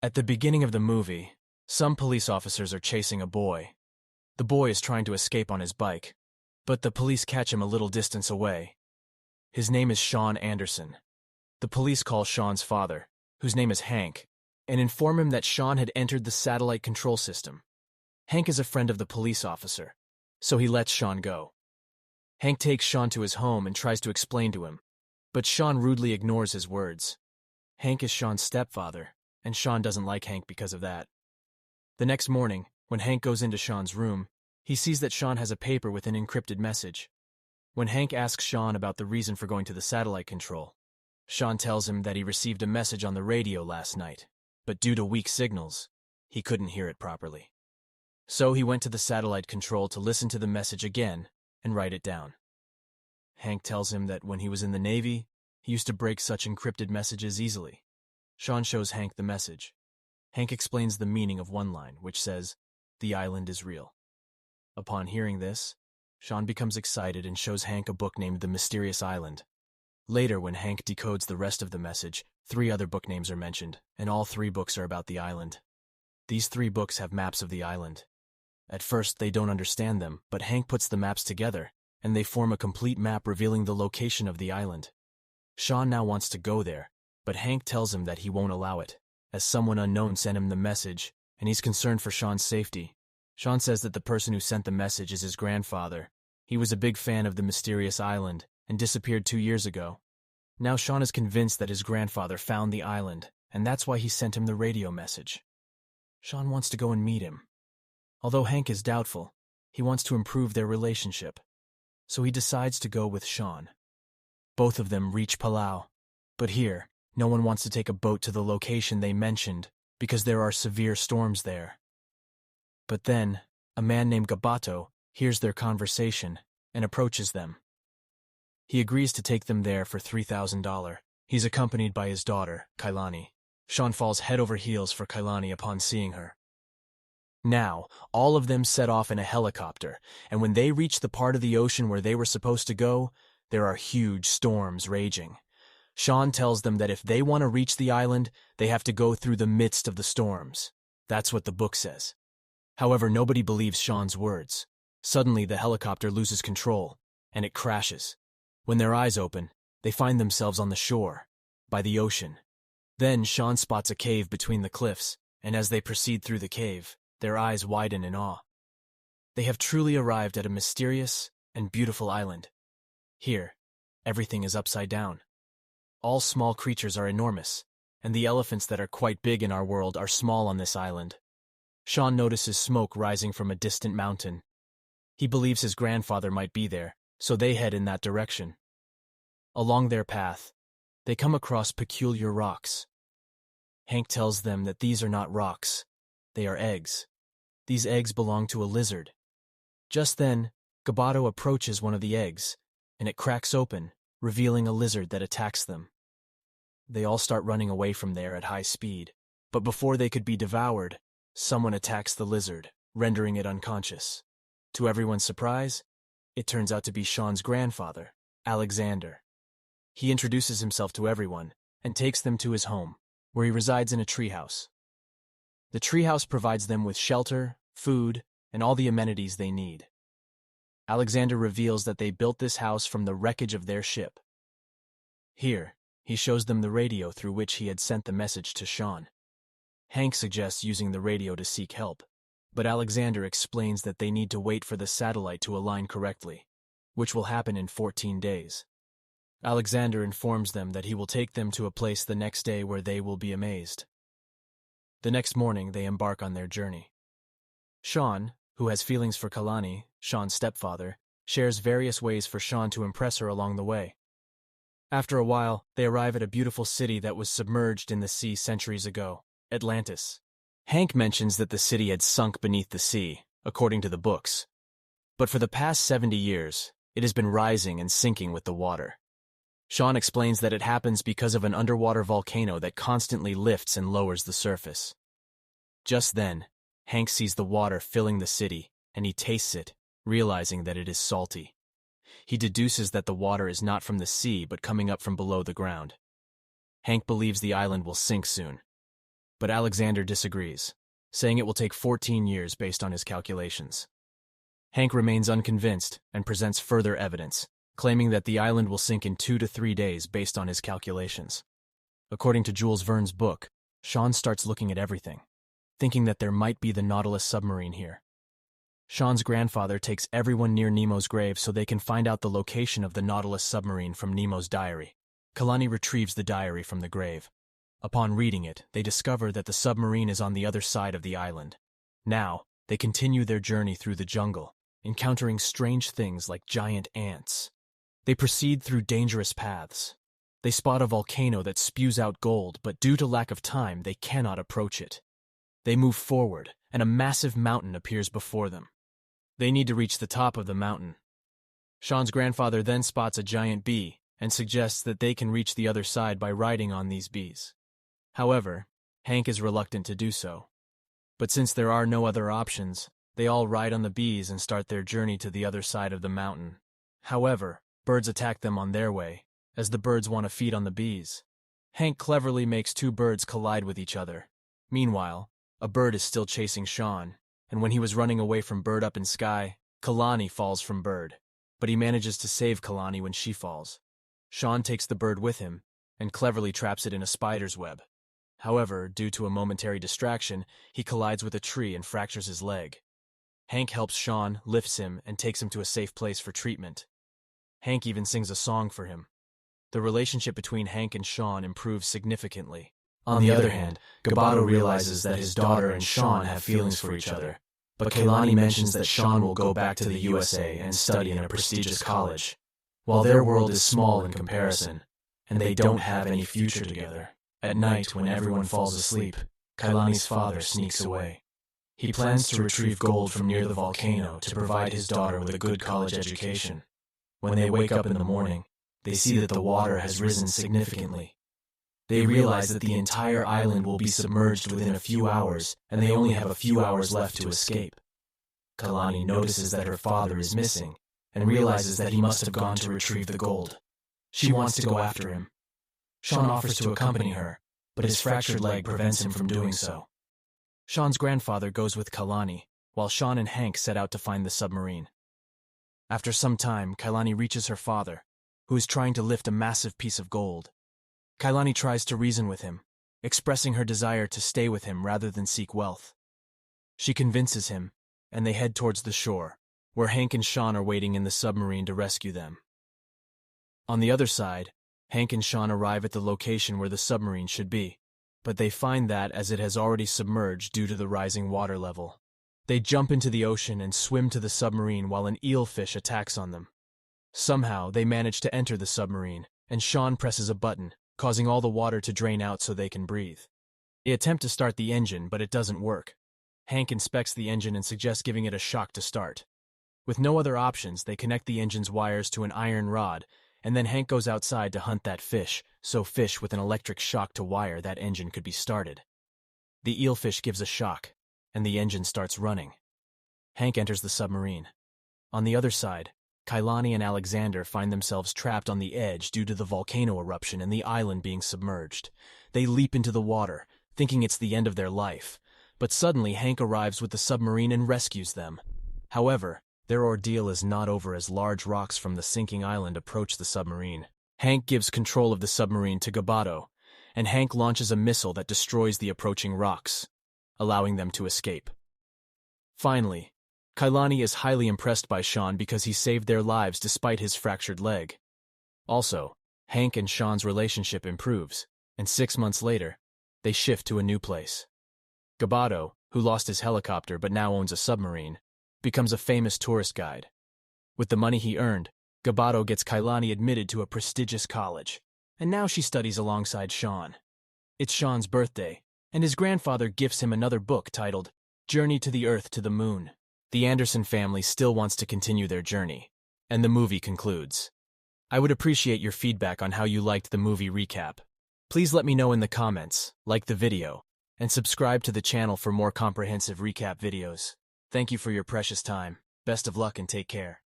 At the beginning of the movie, some police officers are chasing a boy. The boy is trying to escape on his bike, but the police catch him a little distance away. His name is Sean Anderson. The police call Sean's father, whose name is Hank, and inform him that Sean had entered the satellite control system. Hank is a friend of the police officer, so he lets Sean go. Hank takes Sean to his home and tries to explain to him, but Sean rudely ignores his words. Hank is Sean's stepfather, and Sean doesn't like Hank because of that. The next morning, when Hank goes into Sean's room, he sees that Sean has a paper with an encrypted message. When Hank asks Sean about the reason for going to the satellite control, Sean tells him that he received a message on the radio last night, but due to weak signals, he couldn't hear it properly. So he went to the satellite control to listen to the message again and write it down. Hank tells him that when he was in the Navy, he used to break such encrypted messages easily. Sean shows Hank the message. Hank explains the meaning of one line, which says, "The island is real." Upon hearing this, Sean becomes excited and shows Hank a book named The Mysterious Island. Later, when Hank decodes the rest of the message, 3 other book names are mentioned, and all 3 books are about the island. These 3 books have maps of the island. At first, they don't understand them, but Hank puts the maps together, and they form a complete map revealing the location of the island. Sean now wants to go there, but Hank tells him that he won't allow it, as someone unknown sent him the message, and he's concerned for Sean's safety. Sean says that the person who sent the message is his grandfather. He was a big fan of the mysterious island and disappeared 2 years ago. Now Sean is convinced that his grandfather found the island, and that's why he sent him the radio message. Sean wants to go and meet him. Although Hank is doubtful, he wants to improve their relationship, so he decides to go with Sean. Both of them reach Palau, but here, no one wants to take a boat to the location they mentioned because there are severe storms there. But then, a man named Gabato hears their conversation and approaches them. He agrees to take them there for $3,000. He's accompanied by his daughter, Kailani. Sean falls head over heels for Kailani upon seeing her. Now, all of them set off in a helicopter, and when they reach the part of the ocean where they were supposed to go, there are huge storms raging. Sean tells them that if they want to reach the island, they have to go through the midst of the storms. That's what the book says. However, nobody believes Sean's words. Suddenly, the helicopter loses control, and it crashes. When their eyes open, they find themselves on the shore, by the ocean. Then Sean spots a cave between the cliffs, and as they proceed through the cave, their eyes widen in awe. They have truly arrived at a mysterious and beautiful island. Here, everything is upside down. All small creatures are enormous, and the elephants that are quite big in our world are small on this island. Sean notices smoke rising from a distant mountain. He believes his grandfather might be there, so they head in that direction. Along their path, they come across peculiar rocks. Hank tells them that these are not rocks, they are eggs. These eggs belong to a lizard. Just then, Gabato approaches one of the eggs, and it cracks open, revealing a lizard that attacks them. They all start running away from there at high speed, but before they could be devoured, someone attacks the lizard, rendering it unconscious. To everyone's surprise, it turns out to be Sean's grandfather, Alexander. He introduces himself to everyone and takes them to his home, where he resides in a treehouse. The treehouse provides them with shelter, food, and all the amenities they need. Alexander reveals that they built this house from the wreckage of their ship. Here, he shows them the radio through which he had sent the message to Sean. Hank suggests using the radio to seek help, but Alexander explains that they need to wait for the satellite to align correctly, which will happen in 14 days. Alexander informs them that he will take them to a place the next day where they will be amazed. The next morning, they embark on their journey. Sean, who has feelings for Kailani, Sean's stepfather, shares various ways for Sean to impress her along the way. After a while, they arrive at a beautiful city that was submerged in the sea centuries ago, Atlantis. Hank mentions that the city had sunk beneath the sea, according to the books. But for the past 70 years, it has been rising and sinking with the water. Sean explains that it happens because of an underwater volcano that constantly lifts and lowers the surface. Just then, Hank sees the water filling the city, and he tastes it, realizing that it is salty. He deduces that the water is not from the sea but coming up from below the ground. Hank believes the island will sink soon. but Alexander disagrees, saying it will take 14 years based on his calculations. Hank remains unconvinced and presents further evidence, claiming that the island will sink in 2 to 3 days based on his calculations. According to Jules Verne's book, Sean starts looking at everything, thinking that there might be the Nautilus submarine here. Sean's grandfather takes everyone near Nemo's grave so they can find out the location of the Nautilus submarine from Nemo's diary. Kalani retrieves the diary from the grave. Upon reading it, they discover that the submarine is on the other side of the island. Now, they continue their journey through the jungle, encountering strange things like giant ants. They proceed through dangerous paths. They spot a volcano that spews out gold, but due to lack of time, they cannot approach it. They move forward, and a massive mountain appears before them. They need to reach the top of the mountain. Sean's grandfather then spots a giant bee and suggests that they can reach the other side by riding on these bees. However, Hank is reluctant to do so. But since there are no other options, they all ride on the bees and start their journey to the other side of the mountain. However, birds attack them on their way, as the birds want to feed on the bees. Hank cleverly makes 2 birds collide with each other. Meanwhile, a bird is still chasing Sean, and when he was running away from Bird up in sky, Kalani falls from Bird, but he manages to save Kalani when she falls. Sean takes the bird with him and cleverly traps it in a spider's web. However, due to a momentary distraction, he collides with a tree and fractures his leg. Hank helps Sean, lifts him, and takes him to a safe place for treatment. Hank even sings a song for him. The relationship between Hank and Sean improves significantly. On the other hand, Gabato realizes that his daughter and Sean have feelings for each other, but Kailani mentions that Sean will go back to the USA and study in a prestigious college. While their world is small in comparison, and they don't have any future together, at night when everyone falls asleep, Kailani's father sneaks away. He plans to retrieve gold from near the volcano to provide his daughter with a good college education. When they wake up in the morning, they see that the water has risen significantly. They realize that the entire island will be submerged within a few hours, and they only have a few hours left to escape. Kalani notices that her father is missing, and realizes that he must have gone to retrieve the gold. She wants to go after him. Sean offers to accompany her, but his fractured leg prevents him from doing so. Sean's grandfather goes with Kalani, while Sean and Hank set out to find the submarine. After some time, Kailani reaches her father, who is trying to lift a massive piece of gold. Kailani tries to reason with him, expressing her desire to stay with him rather than seek wealth. She convinces him, and they head towards the shore, where Hank and Sean are waiting in the submarine to rescue them. On the other side, Hank and Sean arrive at the location where the submarine should be, but they find that as it has already submerged due to the rising water level. They jump into the ocean and swim to the submarine while an eelfish attacks on them. Somehow, they manage to enter the submarine, and Sean presses a button, causing all the water to drain out so they can breathe. They attempt to start the engine, but it doesn't work. Hank inspects the engine and suggests giving it a shock to start. With no other options, they connect the engine's wires to an iron rod, and then Hank goes outside to hunt that fish, so fish with an electric shock to wire that engine could be started. The eelfish gives a shock, and the engine starts running. Hank enters the submarine. On the other side, Kailani and Alexander find themselves trapped on the edge due to the volcano eruption and the island being submerged. They leap into the water, thinking it's the end of their life, but suddenly Hank arrives with the submarine and rescues them. However, their ordeal is not over as large rocks from the sinking island approach the submarine. Hank gives control of the submarine to Gabato, and Hank launches a missile that destroys the approaching rocks, allowing them to escape. Finally, Kailani is highly impressed by Sean because he saved their lives despite his fractured leg. Also, Hank and Sean's relationship improves, and 6 months later, they shift to a new place. Gabato, who lost his helicopter but now owns a submarine, becomes a famous tourist guide. With the money he earned, Gabato gets Kailani admitted to a prestigious college, and now she studies alongside Sean. It's Sean's birthday, and his grandfather gifts him another book titled Journey to the Earth to the Moon. The Anderson family still wants to continue their journey, and the movie concludes. I would appreciate your feedback on how you liked the movie recap. Please let me know in the comments, like the video, and subscribe to the channel for more comprehensive recap videos. Thank you for your precious time. Best of luck and take care.